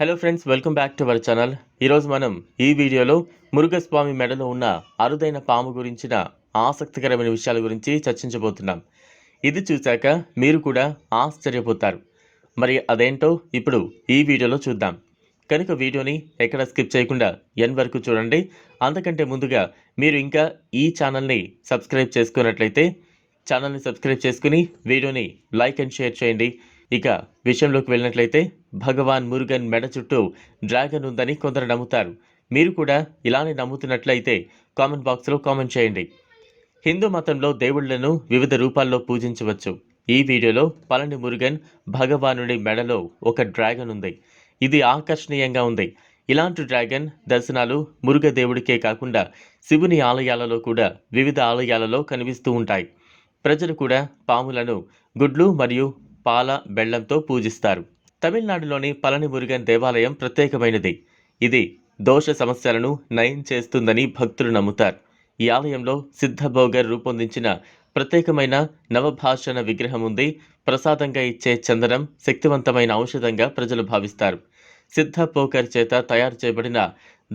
Hello friends, welcome back to our channel. ఈరోజు మనం ఈ వీడియోలో మురుగస్వామి మెడలో ఉన్న అరుదైన పాము గురించిన ఆసక్తికరమైన విషయాల గురించి చర్చించబోతున్నాం. ఇది చూశాక మీరు కూడా ఆశ్చర్యపోతారు. మరి అదేంటో ఇప్పుడు ఈ వీడియోలో చూద్దాం. కనుక వీడియోని ఎక్కడ స్కిప్ చేయకుండా ఎండ్ వరకు చూడండి. అంతకంటే ముందుగా మీరు ఇంకా ఈ ఛానల్ని సబ్స్క్రైబ్ చేసుకున్నట్లయితే ఛానల్ని సబ్స్క్రైబ్ చేసుకుని వీడియోని లైక్ అండ్ షేర్ చేయండి. ఇక విషయంలోకి వెళ్ళినట్లయితే భగవాన్ మురుగన్ మెడ చుట్టూ డ్రాగన్ ఉందని కొందరు నమ్ముతారు. మీరు కూడా ఇలానే నమ్ముతున్నట్లయితే కామెంట్ బాక్స్లో కామెంట్ చేయండి. హిందూ మతంలో దేవుళ్లను వివిధ రూపాల్లో పూజించవచ్చు. ఈ వీడియోలో పళని మురుగన్ భగవానుడి మెడలో ఒక డ్రాగన్ ఉంది. ఇది ఆకర్షణీయంగా ఉంది. ఇలాంటి డ్రాగన్ దర్శనాలు మురుగ దేవుడికే కాకుండా శివుని ఆలయాలలో కూడా వివిధ ఆలయాలలో కనిపిస్తూ ఉంటాయి. ప్రజలు కూడా పాములను గుడ్లు మరియు పాల బెల్లంతో పూజిస్తారు. తమిళనాడులోని పళని మురుగన్ దేవాలయం ప్రత్యేకమైనది. ఇది దోష సమస్యలను నయం చేస్తుందని భక్తులు నమ్ముతారు. ఈ ఆలయంలో సిద్ధభోగర్ రూపొందించిన ప్రత్యేకమైన నవభాషణ విగ్రహం ఉంది. ప్రసాదంగా ఇచ్చే చందనం శక్తివంతమైన ఔషధంగా ప్రజలు భావిస్తారు. సిద్ధపోకర్ చేత తయారు చేయబడిన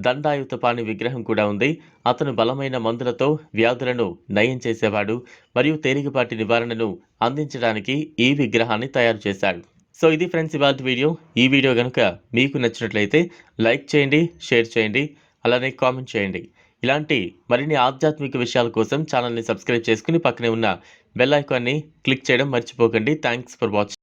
దండాయుతపాణి విగ్రహం కూడా ఉంది. అతను బలమైన మందులతో వ్యాధులను నయం చేసేవాడు మరియు తేలికపాటి నివారణను అందించడానికి ఈ విగ్రహాన్ని తయారు చేశాడు. సో ఇది ఫ్రెండ్స్ ఇవాళ వీడియో. ఈ వీడియో కనుక మీకు నచ్చినట్లయితే లైక్ చేయండి, షేర్ చేయండి, అలానే కామెంట్ చేయండి. ఇలాంటి మరిన్ని ఆధ్యాత్మిక విషయాల కోసం ఛానల్ని సబ్స్క్రైబ్ చేసుకుని పక్కనే ఉన్న బెల్ ఐకాన్ని క్లిక్ చేయడం మర్చిపోకండి. Thanks for watching.